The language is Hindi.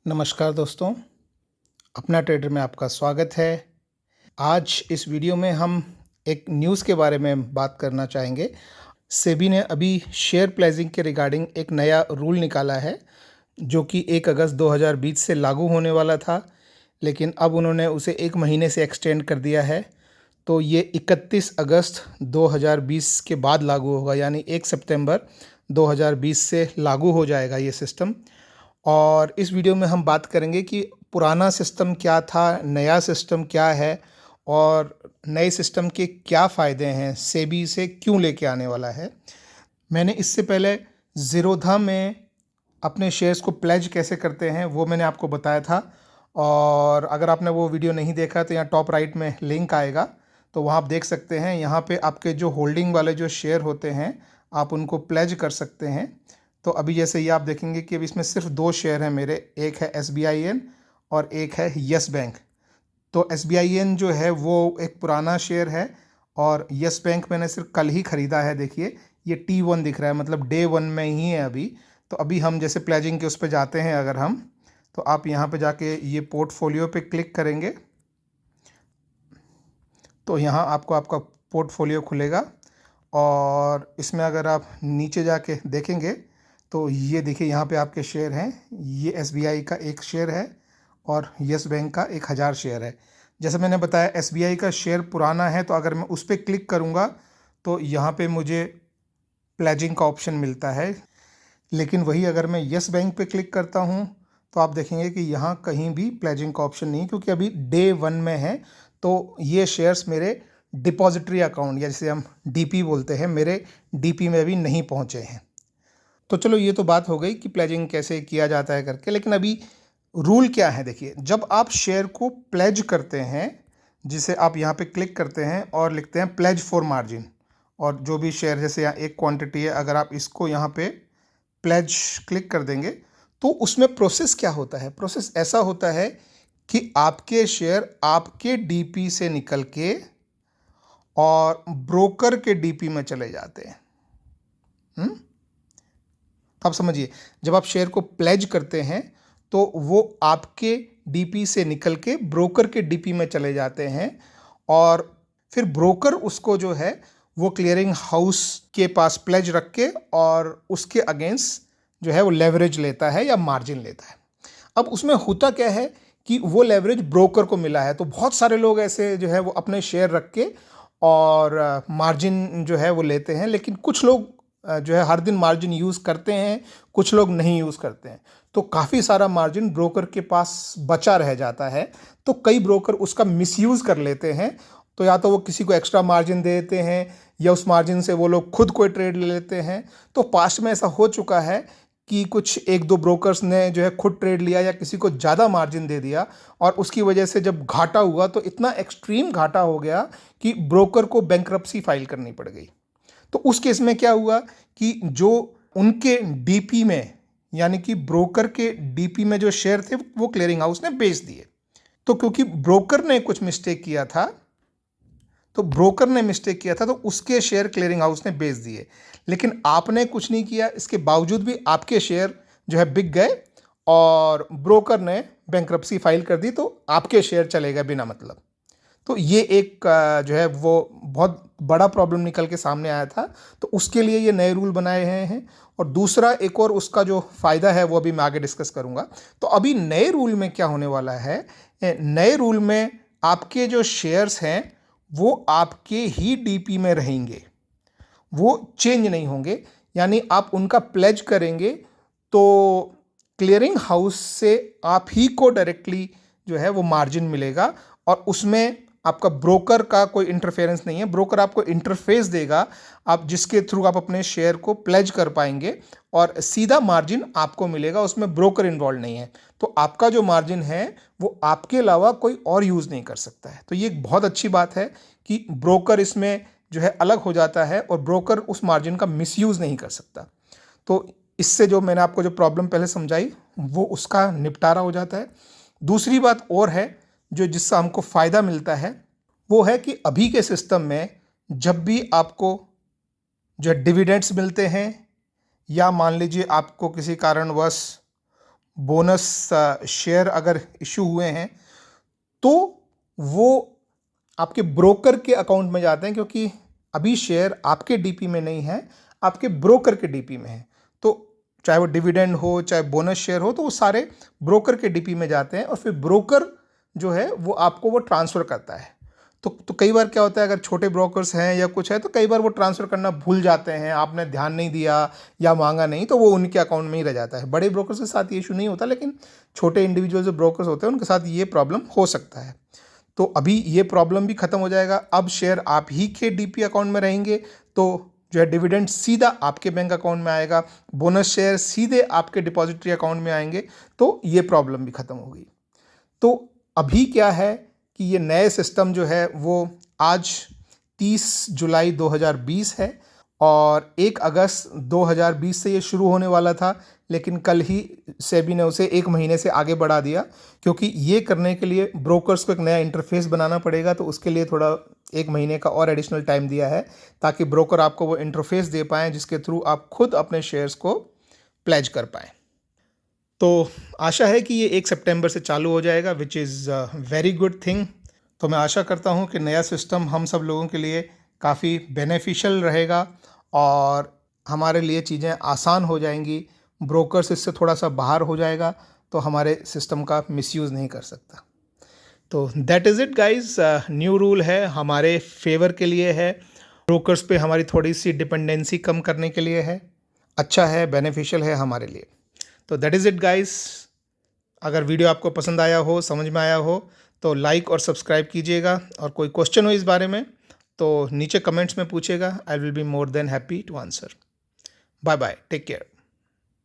नमस्कार दोस्तों, अपना ट्रेडर में आपका स्वागत है। आज इस वीडियो में हम एक न्यूज़ के बारे में बात करना चाहेंगे। सेबी ने अभी शेयर प्लेजिंग के रिगार्डिंग एक नया रूल निकाला है, जो कि 1 अगस्त 2020 से लागू होने वाला था, लेकिन अब उन्होंने उसे 1 महीने से एक्सटेंड कर दिया है। तो ये 31 अगस्त 2020 के बाद लागू होगा, यानी 1 सितंबर 2020 से लागू हो जाएगा ये सिस्टम। और इस वीडियो में हम बात करेंगे कि पुराना सिस्टम क्या था, नया सिस्टम क्या है और नए सिस्टम के क्या फ़ायदे हैं, सेबी से क्यों लेके आने वाला है। मैंने इससे पहले ज़ीरोधा में अपने शेयर्स को प्लेज कैसे करते हैं वो मैंने आपको बताया था, और अगर आपने वो वीडियो नहीं देखा तो यहाँ टॉप राइट में लिंक आएगा, तो वहाँ आप देख सकते हैं। यहाँ पे आपके जो होल्डिंग वाले जो शेयर होते हैं आप उनको प्लेज कर सकते हैं। तो अभी जैसे ये आप देखेंगे कि अभी इसमें सिर्फ 2 शेयर हैं मेरे, एक है SBIN और एक है यस बैंक। तो SBIN जो है वो एक पुराना शेयर है और यस बैंक मैंने सिर्फ कल ही ख़रीदा है। देखिए ये T1 दिख रहा है, मतलब डे 1 में ही है अभी। तो अभी हम जैसे प्लेजिंग के उस पर जाते हैं, अगर हम तो आप यहाँ पे जाके ये पोर्टफोलियो पे क्लिक करेंगे तो यहाँ आपको आपका पोर्टफोलियो खुलेगा, और इसमें अगर आप नीचे जाके देखेंगे तो ये देखिए यहाँ पे आपके शेयर हैं। ये SBI का 1 शेयर है और यस बैंक का 1000 शेयर है। जैसे मैंने बताया SBI का शेयर पुराना है, तो अगर मैं उस पर क्लिक करूँगा तो यहाँ पे मुझे प्लेजिंग का ऑप्शन मिलता है। लेकिन वही अगर मैं यस बैंक पे क्लिक करता हूँ तो आप देखेंगे कि यहाँ कहीं भी प्लेजिंग का ऑप्शन नहीं, क्योंकि अभी डे 1 में है। तो ये शेयर्स मेरे डिपॉजिटरी अकाउंट, या जिसे हम DP बोलते हैं, मेरे DP में अभी नहीं पहुँचे हैं। तो चलो ये तो बात हो गई कि प्लेजिंग कैसे किया जाता है करके, लेकिन अभी रूल क्या है। देखिए, जब आप शेयर को प्लेज करते हैं, जिसे आप यहाँ पे क्लिक करते हैं और लिखते हैं प्लेज फॉर मार्जिन, और जो भी शेयर, जैसे यहाँ एक क्वांटिटी है, अगर आप इसको यहाँ पे प्लेज क्लिक कर देंगे तो उसमें प्रोसेस क्या होता है। प्रोसेस ऐसा होता है कि आपके शेयर आपके DP से निकल के और ब्रोकर के DP में चले जाते हैं। तो आप समझिए, जब आप शेयर को प्लेज करते हैं तो वो आपके DP से निकल के ब्रोकर के DP में चले जाते हैं, और फिर ब्रोकर उसको जो है वो क्लियरिंग हाउस के पास प्लेज रख के और उसके अगेंस्ट जो है वो लेवरेज लेता है या मार्जिन लेता है। अब उसमें होता क्या है कि वो लेवरेज ब्रोकर को मिला है, तो बहुत सारे लोग ऐसे जो है वो अपने शेयर रख के और मार्जिन जो है वो लेते हैं, लेकिन कुछ लोग जो है हर दिन मार्जिन यूज़ करते हैं, कुछ लोग नहीं यूज़ करते हैं। तो काफ़ी सारा मार्जिन ब्रोकर के पास बचा रह जाता है, तो कई ब्रोकर उसका मिसयूज़ कर लेते हैं। तो या तो वो किसी को एक्स्ट्रा मार्जिन दे देते हैं, या उस मार्जिन से वो लोग खुद कोई ट्रेड ले लेते हैं। तो पास्ट में ऐसा हो चुका है कि कुछ 1-2 ब्रोकर्स ने जो है खुद ट्रेड लिया या किसी को ज़्यादा मार्जिन दे दिया, और उसकी वजह से जब घाटा हुआ तो इतना एक्सट्रीम घाटा हो गया कि ब्रोकर को बैंकरप्सी फाइल करनी पड़ गई। तो उस केस में क्या हुआ कि जो उनके DP में, यानी कि ब्रोकर के DP में जो शेयर थे वो क्लियरिंग हाउस ने बेच दिए। तो क्योंकि ब्रोकर ने कुछ मिस्टेक किया था, तो उसके शेयर क्लियरिंग हाउस ने बेच दिए। लेकिन आपने कुछ नहीं किया, इसके बावजूद भी आपके शेयर जो है बिक गए और ब्रोकर ने बैंकरप्सी फाइल कर दी, तो आपके शेयर चले गए बिना मतलब। तो ये एक जो है वो बहुत बड़ा प्रॉब्लम निकल के सामने आया था, तो उसके लिए ये नए रूल बनाए हैं। और दूसरा एक और उसका जो फ़ायदा है वो अभी मैं आगे डिस्कस करूँगा। तो अभी नए रूल में क्या होने वाला है, नए रूल में आपके जो शेयर्स हैं वो आपके ही DP में रहेंगे, वो चेंज नहीं होंगे। यानी आप उनका प्लेज करेंगे तो क्लियरिंग हाउस से आप ही को डायरेक्टली जो है वो मार्जिन मिलेगा, और उसमें आपका ब्रोकर का कोई इंटरफेरेंस नहीं है। ब्रोकर आपको इंटरफेस देगा, आप जिसके थ्रू आप अपने शेयर को प्लेज कर पाएंगे, और सीधा मार्जिन आपको मिलेगा, उसमें ब्रोकर इन्वॉल्व नहीं है। तो आपका जो मार्जिन है वो आपके अलावा कोई और यूज़ नहीं कर सकता है। तो ये एक बहुत अच्छी बात है कि ब्रोकर इसमें जो है अलग हो जाता है, और ब्रोकर उस मार्जिन का मिसयूज़ नहीं कर सकता। तो इससे जो मैंने आपको जो प्रॉब्लम पहले समझाई वो उसका निपटारा हो जाता है। दूसरी बात और है जो जिससे हमको फ़ायदा मिलता है, वो है कि अभी के सिस्टम में जब भी आपको जो डिविडेंड्स मिलते हैं, या मान लीजिए आपको किसी कारणवश बोनस शेयर अगर इशू हुए हैं तो वो आपके ब्रोकर के अकाउंट में जाते हैं, क्योंकि अभी शेयर आपके डीपी में नहीं है, आपके ब्रोकर के डीपी में है। तो चाहे वो डिविडेंड हो, चाहे बोनस शेयर हो, तो वो सारे ब्रोकर के डीपी में जाते हैं और फिर ब्रोकर जो है वो आपको वो ट्रांसफ़र करता है। तो कई बार क्या होता है, अगर छोटे ब्रोकर्स हैं या कुछ है तो कई बार वो ट्रांसफ़र करना भूल जाते हैं, आपने ध्यान नहीं दिया या मांगा नहीं, तो वो उनके अकाउंट में ही रह जाता है। बड़े ब्रोकर्स के साथ ये इशू नहीं होता, लेकिन छोटे इंडिविजुअल जो ब्रोकर्स होते हैं उनके साथ ये प्रॉब्लम हो सकता है। तो अभी ये प्रॉब्लम भी ख़त्म हो जाएगा। अब शेयर आप ही के डीपी अकाउंट में रहेंगे, तो जो है डिविडेंड सीधा आपके बैंक अकाउंट में आएगा, बोनस शेयर सीधे आपके डिपॉजिटरी अकाउंट में आएंगे, तो ये प्रॉब्लम भी ख़त्म होगी। तो अभी क्या है कि ये नए सिस्टम जो है वो आज 30 जुलाई 2020 है और 1 अगस्त 2020 से ये शुरू होने वाला था, लेकिन कल ही सेबी ने उसे 1 महीने से आगे बढ़ा दिया, क्योंकि ये करने के लिए ब्रोकर्स को एक नया इंटरफेस बनाना पड़ेगा। तो उसके लिए थोड़ा 1 महीने का और एडिशनल टाइम दिया है, ताकि ब्रोकर आपको वो इंटरफेस दे पाएँ जिसके थ्रू आप खुद अपने शेयर्स को प्लेज कर पाएँ। तो आशा है कि ये 1 सितंबर से चालू हो जाएगा, which is very good thing. तो मैं आशा करता हूँ कि नया सिस्टम हम सब लोगों के लिए काफ़ी बेनिफिशियल रहेगा और हमारे लिए चीज़ें आसान हो जाएंगी। ब्रोकर्स इससे थोड़ा सा बाहर हो जाएगा, तो हमारे सिस्टम का मिसयूज़ नहीं कर सकता। तो that is it guys. New rule है, हमारे फेवर के लिए है, ब्रोकर्स पे हमारी थोड़ी सी डिपेंडेंसी कम करने के लिए है, अच्छा है, बेनिफिशियल है हमारे लिए। तो दैट इज़ इट गाइस। अगर वीडियो आपको पसंद आया हो, समझ में आया हो, तो लाइक और सब्सक्राइब कीजिएगा, और कोई क्वेश्चन हो इस बारे में तो नीचे कमेंट्स में पूछेगा। I will be more than happy to answer. Bye bye, take care.